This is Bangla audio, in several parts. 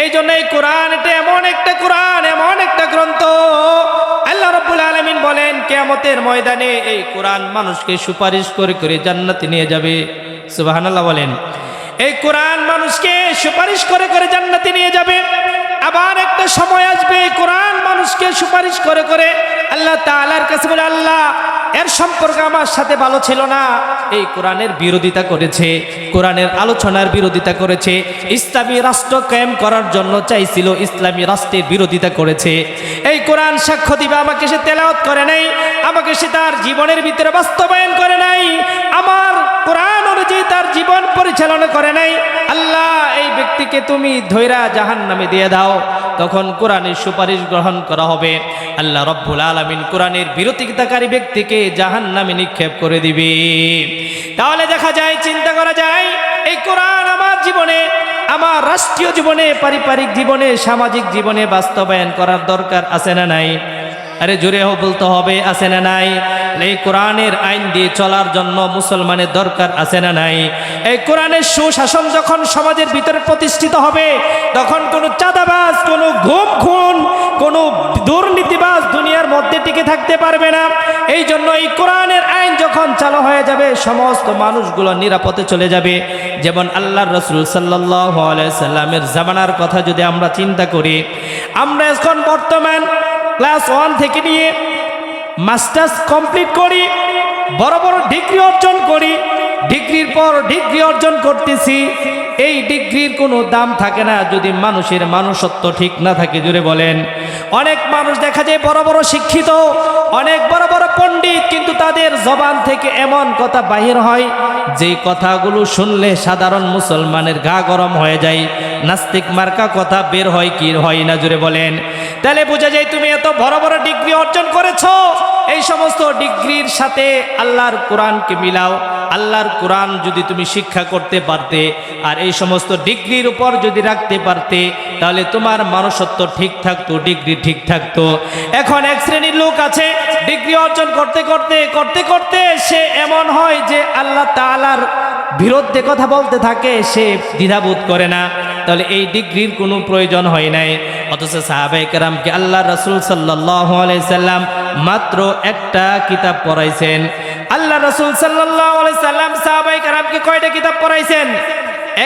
এই জন্য এই কোরআন এটা এমন একটা কোরআন, এমন একটা গ্রন্থ, আল্লাহ রাব্বুল আলামিন বলেন কিয়ামতের ময়দানে এই কোরআন মানুষকে সুপারিশ করে করে জান্নাতে নিয়ে যাবে। সুবহানাল্লাহ বলেন। এই কোরআন মানুষকে সুপারিশ করে করে জান্নাতে নিয়ে যাবে। আবার একটা সময় আসবে এই কোরআন মানুষকে সুপারিশ করে করে আল্লাহ তাআলার কাছে বলে, আল্লাহ এর সম্পর্ক আমার সাথে ভালো ছিল না, এই কোরআনের বিরোধিতা করেছে, কোরআনের আলোচনার বিরোধিতা করেছে, ইসলামী রাষ্ট্র কায়েম করার জন্য চাইছিল, ইসলামী রাষ্ট্রের বিরোধিতা করেছে। এই কোরআন সাক্ষ্য দিবে আমাকে সে তেলাওয়াত করে নাই, আমাকে সে তার জীবনের ভিতরে বাস্তবায়ন করে নাই, আমার কোরআন অনুযায়ী তার জীবন পরিচালনা করে নাই। আল্লাহ এই ব্যক্তিকে তুমি ধৈরা জাহান্নামে দিয়ে দাও। তখন কোরআনের সুপারিশ গ্রহণ করা হবে। আল্লাহ রব্বুল আলামিন কোরআনের বিরোধিতাকারী ব্যক্তিকে জাহান্নামে নিক্ষেপ করে দিবে। তাহলে দেখা যায়, চিন্তা করা যায়, এই কোরআন আমার জীবনে, আমার রাষ্ট্রীয় জীবনে, পারিবারিক জীবনে, সামাজিক জীবনে বাস্তবায়ন করার দরকার আছে না নাই? আরে জোরে বলতে হবে, আছে না নাই? এই কোরআনের আইন দিয়ে চলার জন্য মুসলমানের দরকার আছে না নাই? এই কোরআনের সুশাসন যখন সমাজের ভিতরে প্রতিষ্ঠিত হবে, তখন কোনো চাঁদাবাজ, কোনো ঘুম খুন, কোনো দুর্নীতিবাজ দুনিয়ার মধ্যে টিকে থাকতে পারবে না। এই জন্য এই কোরআনের আইন যখন চালু হয়ে যাবে, সমস্ত মানুষগুলো নিরাপদে চলে যাবে। যেমন আল্লাহর রাসূল সাল্লাল্লাহু আলাইহি সাল্লামের জামানার কথা যদি আমরা চিন্তা করি, আমরা এখন বর্তমান ক্লাস 1 থেকে নিয়ে মাস্টার্স কমপ্লিট করি, বড় বড় ডিগ্রি অর্জন করি, ডিগ্রির পর ডিগ্রি অর্জন করতেছি। এই ডিগ্রির কোনো দাম থাকে না যদি মানুষের মানুষত্ব ঠিক না থাকে। জুড়ে বলেন। অনেক মানুষ দেখা যায় বড় বড় শিক্ষিত, অনেক বড় বড় পণ্ডিত, কিন্তু তাদের জবান থেকে এমন কথা বাহির হয় যে কথাগুলো শুনলে সাধারণ মুসলমানের গা গরম হয়ে যায়। নাস্তিক মার্কা কথা বের হয় কি হয় না? জুড়ে বলেন। তাহলে বোঝা যায় তুমি এত বড় বড় ডিগ্রি অর্জন করেছো, এই সমস্ত ডিগ্রির সাথে আল্লাহর কোরআনকে মিলাও। আল্লাহর কোরআন যদি তুমি শিক্ষা করতে পারতে আর এই সমস্ত ডিগ্রির উপর যদি রাখতে পারতে, তাহলে তোমার মানুষত্ব ঠিক থাকতো, ডিগ্রি ঠিক থাকতো। এখন এক শ্রেণীর লোক আছে, ডিগ্রি অর্জন করতে করতে করতে করতে সে এমন হয় যে আল্লাহ তাআলার বিরুদ্ধে কথা বলতে থাকে, সে দ্বিধাবোধ করে না। তাহলে এই ডিগ্রির কোনো প্রয়োজন হয় নাই। অথচ সাহাবায়ে কেরামকে আল্লাহ রাসূল সাল্লাল্লাহু আলাইহি সাল্লাম মাত্র একটা কিতাব পড়াইছেন। আল্লাহ রাসূল সাল্লাল্লাহু আলাইহি সাল্লাম সাহাবায়ে কেরামকে কয়টা কিতাব পড়াইছেন?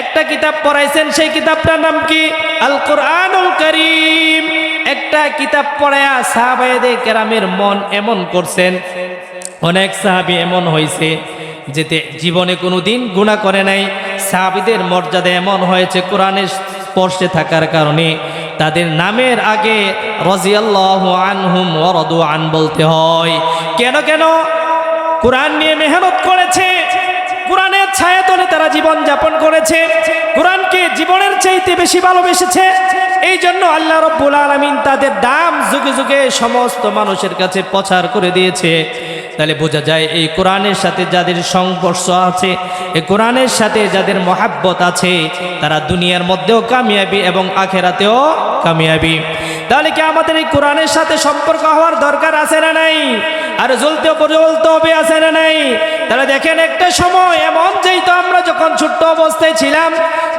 একটা কিতাব পড়াইছেন। সেই কিতাবটার নাম কি? আল কোরআনুল কারীম। একটা কিতাব পড়ায়া সাহাবায়ে কেরামের মন এমন করছেন, অনেক সাহাবী এমন হয়েছে যেতে জীবনে কোনো দিন গুনাহ করে নাই। সাহাবীদের মর্যাদা এমন হয়েছে কোরআনের স্পর্শে থাকার কারণে তাদের নামের আগে রাদিয়াল্লাহু আনহুম ওয়া রাদু আন বলতে হয়। কেন? কোরআন নিয়ে মেহনত করেছে, কোরআনের ছায়াতলে তারা জীবন যাপন করেছে, কোরআনকে জীবনের চাইতে বেশি ভালোবেসেছে। এই জন্য আল্লাহ রাব্বুল আলামিন তাদের নাম যুগে যুগে সমস্ত মানুষের কাছে প্রচার করে দিয়েছে। তাহলে বোঝা যায় এই কোরআনের সাথে যাদের সংস্পর্শ আছে, এই কোরআনের সাথে যাদের মহাব্বত আছে, তারা দুনিয়ার মধ্যেও কামিয়াবি এবং আখেরাতেও কামিয়াবি। তাহলে কি আমাদের এই কোরআনের সাথে সম্পর্ক হওয়ার দরকার আছে না নাই? আর জ্বলতে হবে আছে না নাই? তাহলে দেখেন, একটা সময় এমন যেত, আমরা যখন ছোট্ট অবস্থায় ছিলাম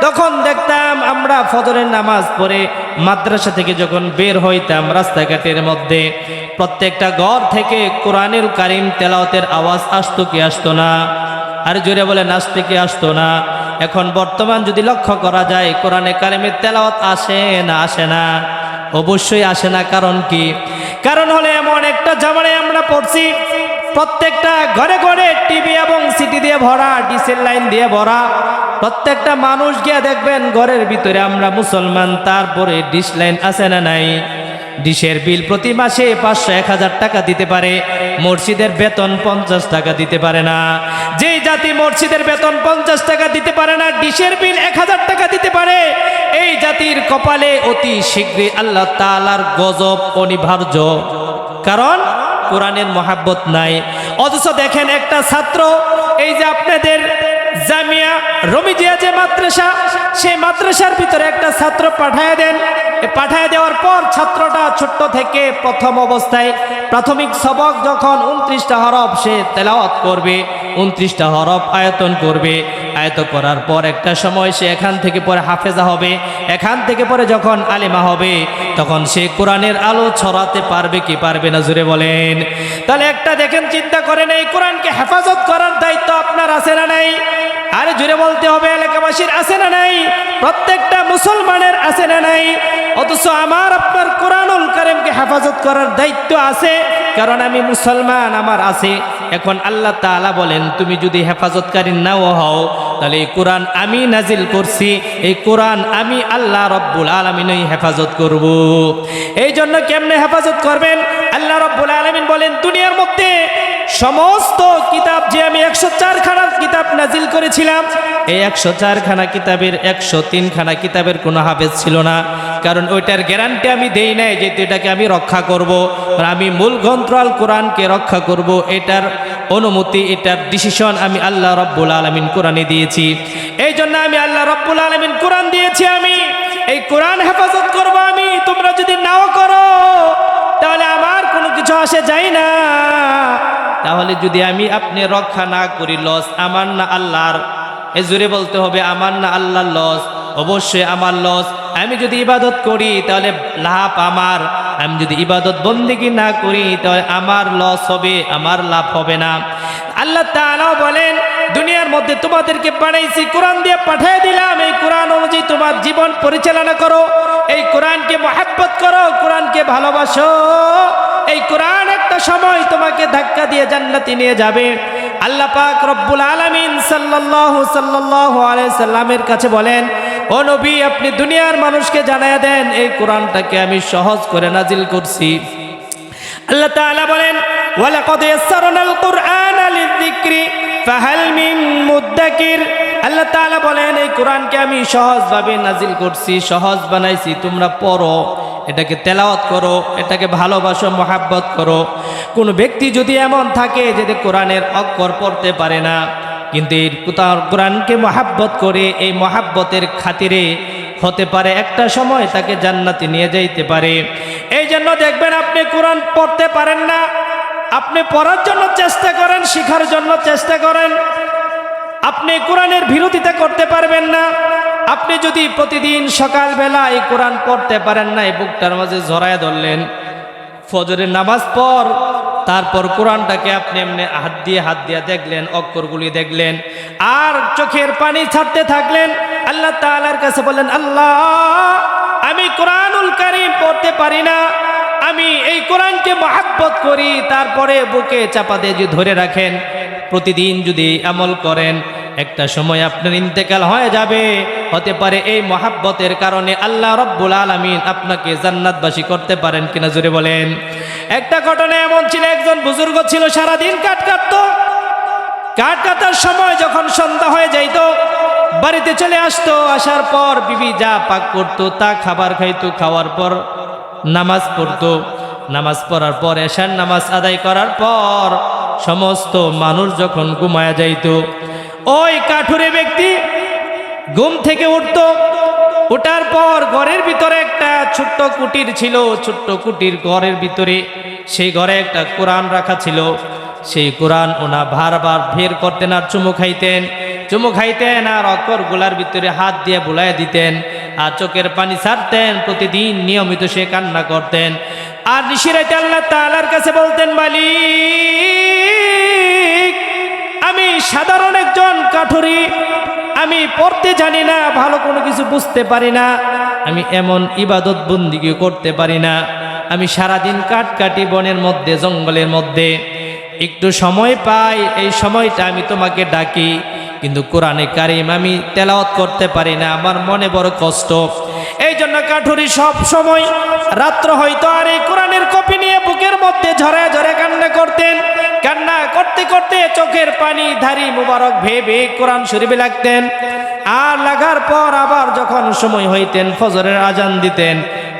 তখন দেখতাম আমরা ফজরের নামাজ পড়ে মাদ্রাসা থেকে যখন বের হইতাম, রাস্তাঘাটের মধ্যে প্রত্যেকটা ঘর থেকে কোরআনুল কারীম তেলাওয়াতের আওয়াজ আসতো কি আসতো না? আর জোরে বলে নাচতে কি আসতো না? এখন বর্তমান যদি লক্ষ্য করা যায়, কোরআনে কারীমের তেলাওয়াত আসে না? অবশ্যই আসে না। কারণ কি? কারণ হলে এমন একটা জামানায় আমরা পড়ছি, প্রত্যেকটা ঘরে ঘরে টিভি এবং সিটি দিয়ে ভরা, ডিসেল লাইন দিয়ে ভরা। প্রত্যেকটা মানুষ গিয়ে দেখবেন ঘরের ভিতরে আমরা মুসলমান, তারপরে ডিশ লাইন আছে না নাই? ডিশের বিল প্রতি মাসে 500-1000 টাকা দিতে পারে, মসজিদের বেতন 50 টাকা দিতে পারে না। যেই জাতি মসজিদের বেতন 50 টাকা দিতে পারে না, ডিশের বিল 1000 টাকা দিতে পারে, এই জাতির কপালে অতি শীঘ্রই আল্লাহ তাআলার গজব অনিবার্য। কারণ কোরআনের মহাব্বত নাই। অথচ দেখেন, একটা ছাত্র, এই যে আপনাদের জামিয়া রমিজিয়া যে মাদ্রাসা, সেই মাদ্রাসার ভিতরে একটা ছাত্র পাঠায় দেন। পাঠায় দেওয়ার পর ছাত্রটা ছোট্ট থেকে প্রথম অবস্থায় প্রাথমিক সবক যখন 29টা হরফ সে তেলাওয়াত করবে, 29টা হরফ আয়তন করবে, আয়ত্ত করার পর একটা সময় সে এখান থেকে পরে হাফেজা হবে, এখান থেকে পরে যখন আলেমা হবে তখন সে কোরআনের আলো ছড়াতে পারবে কি পারবে না, জুড়ে বলেন। তাহলে একটা দেখেন, চিন্তা করেন, এই কোরআনকে হেফাজত করার দায়িত্ব আপনার আছে না নাই? আরে জুড়ে বলতে হবে, এলাকাবাসীর আছে না নাই? প্রত্যেকটা মুসলমানের আছে না নাই? অথচ আমার আপনার কোরআনুল কারীমকে হেফাজত করার দায়িত্ব আছে, কারণ আমি মুসলমান, আমার আছে। এখন আল্লাহ তাআলা বলেন, তুমি যদি হেফাজতকারী নাও হও, তাহলে এই কোরআন আমি নাজিল করছি, এই কোরআন আমি আল্লাহ রব্বুল আলামিনই হেফাজত করব। এই জন্য কেমনে হেফাজত করবেন? আল্লাহ রব্বুল আলামিন বলেন, দুনিয়ার মধ্যে সমস্ত কিতাব যে আমি 104 খানা কিতাব নাজিল করেছিলাম, এই 104 খানা কিতাবের 103 খানা কিতাবের কোনো হাফেজ ছিল না, কারণ ওইটার গ্যারান্টি আমি দেই নাই যে এটাকে আমি রক্ষা করব। আমি মূল গ্রন্থ আল কোরআনকে রক্ষা করব, এটার অনুমতি, এটার ডিসিশন আমি আল্লাহ রব্বুল আলামিন কোরআনে দিয়েছি। এই জন্য আমি আল্লাহ রব্বুল আলামিন কোরআন দিয়েছি, আমি এই কোরআন হেফাজত করব আমি। তোমরা যদি নাও করো তাহলে আমার কোনো কিছু আসে যায় না। তাহলে যদি আমি আপনি রক্ষা না করি, লস আমার না আল্লাহর? এ জোরে বলতে হবে, আমার না আল্লাহর লস? অবশ্যই আমার লস। আমি যদি ইবাদত করি তাহলে লাভ আমার, আমি যদি ইবাদত বন্দেগী না করি তাহলে আমার লস হবে, আমার লাভ হবে না। আল্লাহ তাআলা বলেন, দুনিয়ার মধ্যে তোমাদেরকে বানাইছি, কোরআন দিয়ে পাঠিয়ে দিলাম, এই কোরআন অনুযায়ী তোমার জীবন পরিচালনা করো, এই কোরআনকে মহব্বত করো, কোরআনকে ভালোবাসো। এই কোরআন একটা সময় তোমাকে ধাক্কা দিয়ে জান্নাতে নিয়ে যাবে। আল্লাহ পাক রব্বুল আলামিন সাল্লাল্লাহু আলাইহি সাল্লামের কাছে বলেন, ও নবী, আপনি দুনিয়ার মানুষকে জানায়া দেন এই কোরআনটাকে আমি সহজ করে নাজিল করছি। আল্লাহ তাআলা বলেন, ওয়ালাকাদ ইয়াসসারনাল কুরআনা লিযিকরি ফাহাল মিন মুদ্দাকির। আল্লাহ তাআলা বলেন, এই কোরআনকে আমি সহজভাবে নাজিল করছি, সহজ বানাইছি, তোমরা পড়ো, এটাকে তেলাওয়াত করো, এটাকে ভালোবাসো, মহাব্বত করো। কোন ব্যক্তি যদি এমন থাকে যে কোরআনের অক্ষর পড়তে পারে না, কিন্তু এই কোরআনকে মহাব্বত করে, এই মহাব্বতের খাতিরে হতে পারে একটা সময় তাকে জান্নাতে নিয়ে যাইতে পারে। এই জন্য দেখবেন, আপনি কোরআন পড়তে পারেন না, আপনি পড়ার জন্য চেষ্টা করেন, শিখার জন্য চেষ্টা করেন, আপনি কোরআনের বিরোধিতা করতে পারবেন না। আপনি যদি প্রতিদিন সকালবেলা এই কোরআন পড়তে পারেন না, এই বুকটার মাঝে জড়ায় ধরলেন, ফজরের নামাজ পর, তারপর কোরআনটাকে আপনি এমনি হাত দিয়ে দেখলেন, অক্ষরগুলি দেখলেন, আর চোখের পানি ছাড়তে থাকলেন, আল্লাহ তাআলার কাছে বললেন, আল্লাহ, আমি কোরআনুল কারীম পড়তে পারি না, আমি এই কোরআনকে মহব্বত করি। তারপরে বুকে চাপা দিয়ে যদি ধরে রাখেন, প্রতিদিন যদি আমল করেন, একটা সময় আপনার ইন্তেকাল হয়ে যাবে। হতে পারে এই মহাব্বতের কারণে আল্লাহ রব্বুল আলামিন আপনাকে জান্নাতবাসী করতে পারেন কিনা, জোরে বলেন। একটা ঘটনা এমন ছিল, একজন বুজুর্গ ছিল, সারাদিন কাঠ কাটতো। কাঠ কাটার সময় যখন সন্ধ্যা হয়ে যাইত, বাড়িতে চলে আসতো, আসার পর বিবি যা পাক করতো তা খাবার খাইতো, খাওয়ার পর নামাজ পড়তো, নামাজ পড়ার পর এশার নামাজ আদায় করার পর সমস্ত মানুষ যখন ঘুমায়া যাইত, ওই কাঠুরে ব্যক্তি ঘুম থেকে উঠতো। ওঠার পর ঘরের ভিতরে একটা ছোট্ট কুটির ছিল, ছোট্ট কুটির ঘরের ভিতরে, সেই ঘরে একটা কোরআন রাখা ছিল। সেই কোরআন ওনা বারবার বের করতেন আর চুমু খাইতেন, আর অক্ষরগুলার ভিতরে হাত দিয়ে বুলাই দিতেন, আর চোখের পানি ছাড়তেন। প্রতিদিন নিয়মিত সে কান্না করতেন, আর নিশিরাতে আল্লাহ তাআলার কাছে বলতেন, মালিক, আমি সাধারণ একজন কাঠুরি, আমি পড়তে জানি না, ভালো কোনো কিছু বুঝতে পারি না, আমি এমন ইবাদত বন্দিগি করতে পারি না, আমি সারাদিন কাঠ কাটি বনের মধ্যে, জঙ্গলের মধ্যে, একটু সময় পাই, এই সময়টা আমি তোমাকে ডাকি, কিন্তু কোরআনে কারীম আমি তেলাওয়াত করতে পারি না, আমার মনে বড় কষ্ট। এই জন্য কাঠুরি সব সময় রাত্র হয়তো আর এই কোরআনের কপি নিয়ে বুকের মধ্যে ঝরে ঝরে কান্না করতেন। কান্না করতে করতে চোখের পানি ধারি মুবারক ভেবে কোরআন শরীফে লাগতেন। আর লাগার পর আবার যখন সময় হইতেন, ফজরের আজান দিতেন,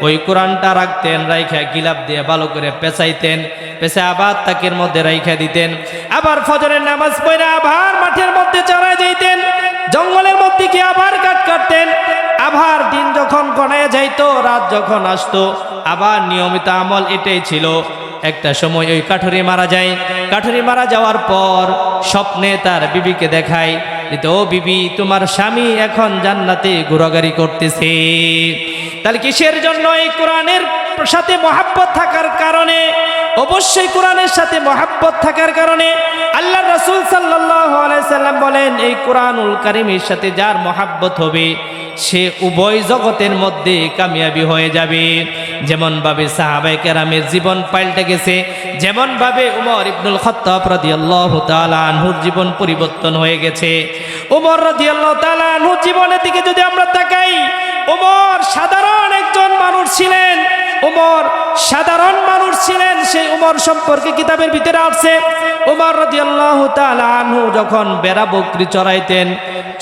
ওই কোরআনটা রাখতেন, রাইখা গিলাপ দিয়ে ভালো করে পেঁচাইতেন, পেঁচে আবার তাকের মধ্যে রাইখা দিতেন। আবার ফজরের নামাজ পড়ে আবার মাঠের মধ্যে চড়ায় যাইতেন, জঙ্গলের মধ্যে গিয়ে আবার কাঠ কাটতেন। আবার দিন যখন গণায় যাইতো, রাত যখন আসতো, আবার নিয়মিত আমল এটাই ছিল। একটা সময় ওই কাঠুরি মারা যায়। কাঠুরি মারা যাওয়ার পর স্বপ্নে তার বিবিকে দেখায় তো বিবি তোমার স্বামী এখন জান্নাতে ঘোরাঘুরি করতেছে। তাহলে কিসের জন্য? এই কোরআনের সাথে মহাব্বত থাকার কারণে, অবশ্যই কোরআনের সাথে মহাব্বত থাকার কারণে আল্লাহ রাসূল সাল্লাল্লাহু আলাইহি সাল্লাম বলেন, এই কোরআনুল কারীমের সাথে যার মহাব্বত হবে সে উভয় জগতের মধ্যে কামিয়াবি হয়ে যাবে। যেমন ভাবে সাহাবায়ে কেরামের জীবন পাল্টে গেছে, যেমন ভাবে উমর ইবনুল খাত্তাব রাদিয়াল্লাহু তাআলা আনহুর জীবন পরিবর্তন হয়ে গেছে। উমর রাদিয়াল্লাহু তাআলা আনহুর জীবনের দিকে যদি আমরা তাকাই, উমর সাধারণ একজন মানুষ ছিলেন। উমর সাধারণ মানুষ ছিলেন। সেই উমর সম্পর্কে কিতাবের ভিতরে আসছে, উমর রাদিয়াল্লাহু তাআলা আনহু যখন বেড়া বকরি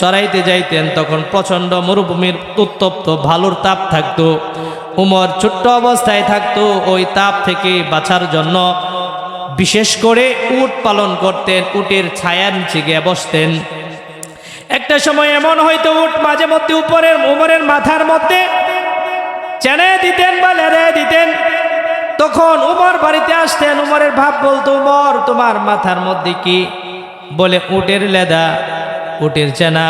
চড়াইতে যাইতেন তখন প্রচন্ড মরুভূমির উত্তপ্ত ভালুর তাপ থাকতো। উমর ছোট্ট অবস্থায় থাকতো, ওই তাপ থেকে বাঁচার জন্য বিশেষ করে উট পালন করতেন, উটের ছায়ার নিচে গিয়ে বসতেন। একটা সময় এমন হয়তো উট মাঝে মধ্যে উপরের উমরের মাথার মধ্যে চেনে দিতেন বা লেড়ে দিতেন। তখন উমর বাড়িতে আসতেন, উমরের ভাব বলতো, উমর তোমার মাথার মধ্যে কি? বলে উটের লেদা, উটের চেনা।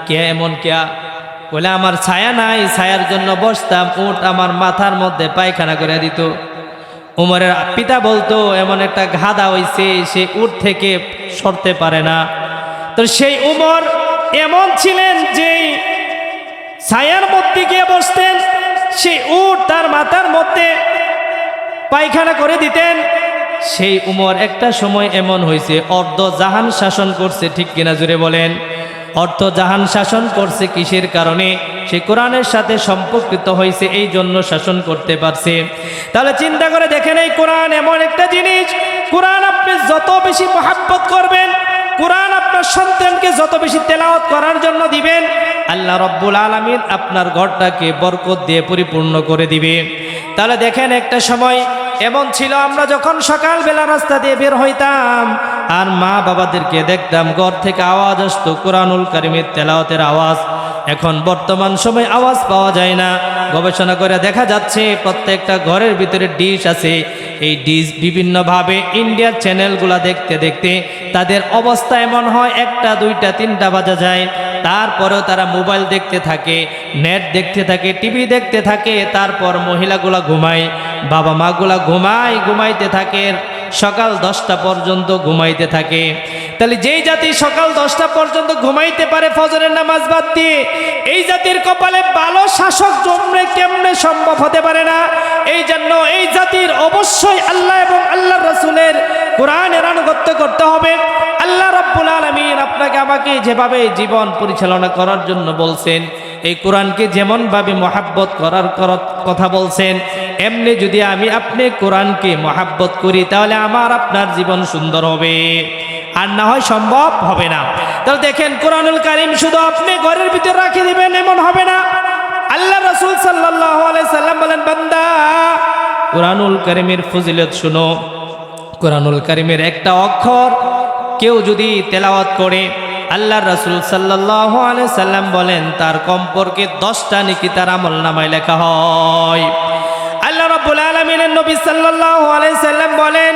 কে এমন কেয়া? বলে আমার ছায়া নাই, ছায়ার জন্য বসতাম, উট আমার মাথার মধ্যে পায়খানা করে দিত। উমরের পিতা বলতো, এমন একটা গাধা হইছে, সে উট থেকে সরতে পারে না। তো সেই উমর এমন ছিলেন যে ছায়ার মধ্যে গিয়ে বসতেন, সেই উট তার মাথার মধ্যে পায়খানা করে দিতেন। সেই উমর একটা সময় এমন হয়েছে অর্ধ জাহান শাসন করছে, ঠিক কিনা জুড়ে বলেন? অর্ধ জাহান শাসন করছে কিসের কারণে? সে কোরআনের সাথে সম্পর্কিত হয়েছে, এই জন্য শাসন করতে পারছে। তাহলে চিন্তা করে দেখেন, এই কোরআন এমন একটা জিনিস, কোরআন আপনি যত বেশি মহাব্বত করবেন, কোরআন আপনার সন্তানকে যত বেশি তেলাওয়াত করার জন্য দিবেন, আল্লাহ রব্বুল আলামিন আপনার ঘরটাকে বরকত দিয়ে পরিপূর্ণ করে দিবে। তাহলে দেখেন, একটা সময় এমন ছিল, আমরা যখন সকালবেলা রাস্তা দিয়ে বের হইতাম আর মা বাবাদেরকে দেখতাম ঘর থেকে আওয়াজ আসতো কোরআনুল কারীমের তেলাওয়াতের আওয়াজ। এখন বর্তমান সময় আওয়াজ পাওয়া যায় না। গবেষণা করে দেখা যাচ্ছে প্রত্যেকটা ঘরের ভিতরে ডিশ আছে। এই ডিশ বিভিন্নভাবে ইন্ডিয়ার চ্যানেলগুলা দেখতে দেখতে তাদের অবস্থা এমন হয়, 1টা 2টা 3টা বাজা যায়, তারপরেও তারা মোবাইল দেখতে থাকে, নেট দেখতে থাকে, টিভি দেখতে থাকে। তারপর মহিলাগুলা ঘুমায়, বাবা মাগুলা ঘুমাইতে থাকে, সকাল 10টা পর্যন্ত ঘুমাইতে থাকে। তাহলে যেই জাতি সকাল 10টা পর্যন্ত ঘুমাইতে পারে ফজরের নামাজ বাদ দিয়ে, এই জাতির কপালে ভালো শাসক জন্মে কেমনে সম্ভব হতে পারে না। এই জন্য এই জাতির অবশ্যই আল্লাহ এবং আল্লাহ রাসূলের কোরআনের আনুগত্য করতে হবে। আল্লাহ রাব্বুল আলামিন আপনাকে আমাকে যেভাবে জীবন পরিচালনা করার জন্য বলছেন, এই কোরআনকে যেমনভাবে মহাব্বত করার কথা বলছেন, এমনি যদি আমি আপনি কোরআনকে মহাব্বত করি তাহলে আমার আপনার জীবন সুন্দর হবে, আর না হয় সম্ভব হবে না। তাহলে দেখেন, কোরআনুল কারীম শুধু আপনি ঘরের ভিতরে রাখে দিবেন এমন হবে না। আল্লাহ রাসূল সাল্লাল্লাহু আলাইহি সাল্লাম বলেন, বান্দা কোরআনুল কারীমের ফজিলত শুনো। কোরআনুল কারীমের একটা অক্ষর কেউ যদি তেলাওয়াত করে, আল্লাহ রাসূল সাল্লাল্লাহু আলাইহি সাল্লাম বলেন তার কমপক্ষে 10টা নেকি তার আমলনামায় লেখা হয়। আল্লাহ রাব্বুল আলামিনের নবী সাল্লাল্লাহু আলাইহি সাল্লাম বলেন,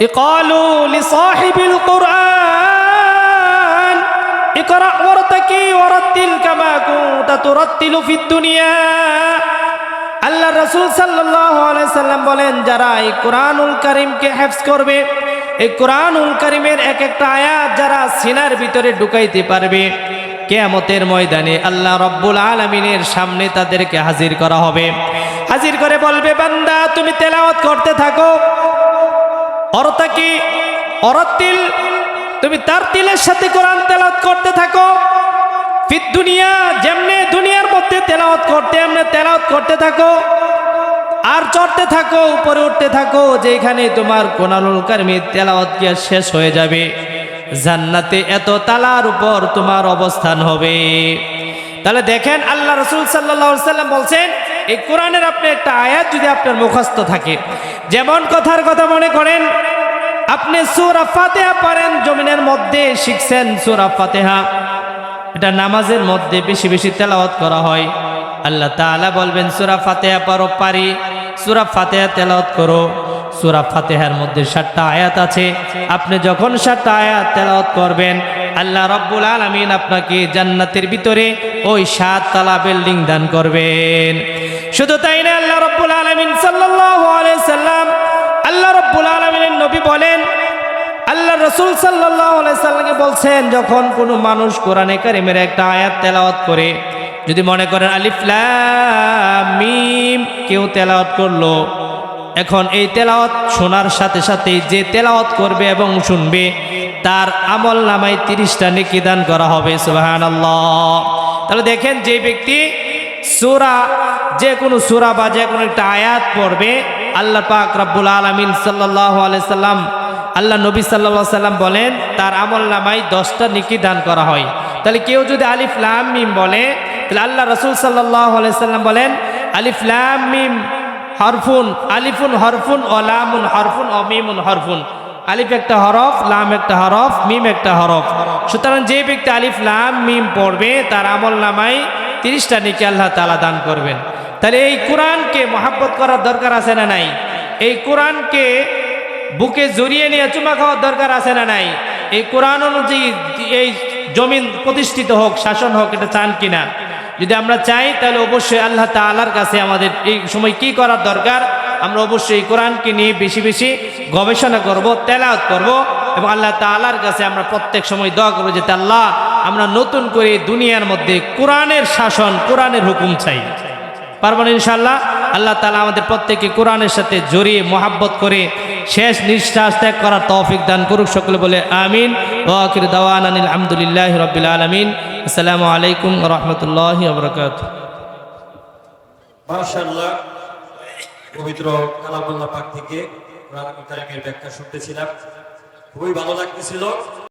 ইকালু লিসাহিবিল কুরআন ইকরা ওয়ারতাকি ওয়ারাতিল কামা কুনতা তুরাতিলু ফিদ দুনিয়া। আল্লাহ রাসূল সাল্লাল্লাহু আলাইহি সাল্লাম বলেন, যারা এই কোরআনুল কারীমকে হিফজ করবে, এই কোরআনুল কারীমের এক একটা আয়াত যারা সিনার ভিতরে ঢুকাইতে পারবে, কিয়ামতের ময়দানে আল্লাহ রাব্বুল আলামিনের সামনে তাদেরকে হাজির করা হবে। হাজির করে বলবে, বান্দা তুমি তেলাওয়াত করতে থাকো, অরতিল তুমি তার তিলের সাথে কোরআন তেলাওয়াত করতে থাকো। ফিদ দুনিয়া, যেমনে দুনিয়ার মধ্যে তেলাওয়াত করতে এমনি তেলাওয়াত করতে থাকো, আর চড়তে থাকো, উপরে উঠতে থাকো, যেখানে তোমার কোরআনুল কারীমের তেলাওয়াত কি শেষ হয়ে যাবে, জান্নাতে এত তালার উপর তোমার অবস্থান হবে। তাহলে দেখেন, আল্লাহ রাসূল সাল্লাল্লাহু আলাইহি সাল্লাম বলছেন, এই কোরআনের আপনি একটা আয়াত যদি আপনার মুখস্থ থাকে, যেমন কথার কথা মনে করেন আপনি সূরা ফাতিহা পড়েন, জমিনের মধ্যে শিখছেন সূরা ফাতিহা, এটা নামাজের মধ্যে বেশি বেশি তেলাওয়াত করা হয়। আল্লাহ তাআলা বলবেন, সূরা ফাতিহা পড়ো, পারি সূরা ফাতিহা তেলাওয়াত করো, সূরা ফাতিহার মধ্যে 7টা আয়াত আছে। আপনি যখন 7টা আয়াত তেলাওয়াত করবেন, আল্লাহ রাব্বুল আলামিন আপনাকে জান্নাতের ভিতরে ওই 7 তলা বিল্ডিং দান করবেন। শুধু তাই না, আল্লাহ রাব্বুল আলামিন সাল্লাল্লাহু আলাইহি সাল্লাম, আল্লাহ রাব্বুল আলামিনের নবী বলেন, আল্লাহ রাসূল সাল্লাল্লাহু আলাইহি সাল্লামকে বলছেন, যখন কোনো মানুষ কোরআনে কারীমের একটা আয়াত তেলাওয়াত করে, যদি মনে করেন আলিফ লাম মিম কেউ তেলাওয়াত করলো, এখন এই তেলাওয়াত শোনার সাথে সাথে যে তেলাওয়াত করবে এবং শুনবে তার আমল নামায় 30টা নেকি দান করা হবে। সুবহানাল্লাহ। তাহলে দেখেন, যে ব্যক্তি সূরা, যে কোনো সূরা বা যে কোনো একটা আয়াত পড়বে, আল্লাহ পাক রব্বুল আলামিন সাল্লাল্লাহু আলাইহি সাল্লাম, আল্লাহ নবী সাল্লাল্লাহু আলাইহি সাল্লাম বলেন তার আমল নামায় 10টা নেকি দান করা হয়। তাহলে কেউ যদি আলিফ লাম মিম বলে, তাহলে আল্লাহ রাসূল সাল্লাল্লাহু আলাইহি সাল্লাম বলেন আলিফ লাম মিম হরফুন, আলিফুন হরফুন ও লামুন হরফুন ও মিমুন হরফুন। আলিফ একটা হরফ, লাম একটা হরফ, মিম একটা হরফ। সুতরাং যে ব্যক্তি আলিফ লাম মিম পড়বে তার আমল নামায় 30টা নেকি আল্লাহ তাআলা দান করবেন। তাহলে এই কোরআনকে মহব্বত করার দরকার আছে না নাই? এই কোরআনকে বুকে জড়িয়ে নিয়ে চুমা খাওয়ার দরকার আছে না নাই? এই কোরআন অনুযায়ী এই জমিন প্রতিষ্ঠিত হোক, শাসন হোক, এটা চান কিনা? যদি আমরা চাই তাহলে অবশ্যই আল্লাহ তাআলার কাছে আমাদের এই সময় কি করার দরকার? আমরা অবশ্যই এই কোরআনকে নিয়ে বেশি বেশি গবেষণা করব, তেলাওয়াত করব এবং আল্লাহ তাআলার কাছে আমরা প্রত্যেক সময় দোয়া করব যে আল্লাহ, আমরা নতুন করে দুনিয়ার মধ্যে কোরআনের শাসন, কোরআনের হুকুম চাই। পারবেন ইনশাআল্লাহ? আল্লাহ তাআলা আমাদের প্রত্যেককে কোরআনের সাথে জড়িয়ে মহব্বত করে শেষ নিঃশ্বাস ত্যাগ করার তৌফিক দান করুক। সকলে বলে আমিন। ওয়া আখিরু দাওয়ানা আলহামদুলিল্লাহি রাব্বিল আলামিন। আসসালামু আলাইকুম ওয়া রাহমাতুল্লাহি ওয়া বারাকাতুহু। মাশাআল্লাহ, পবিত্র কালামুল্লাহ পাক থেকে কোরআন কারীমের ব্যাখ্যা শুনতেছিলাম, খুবই ভালো লাগতেছিল।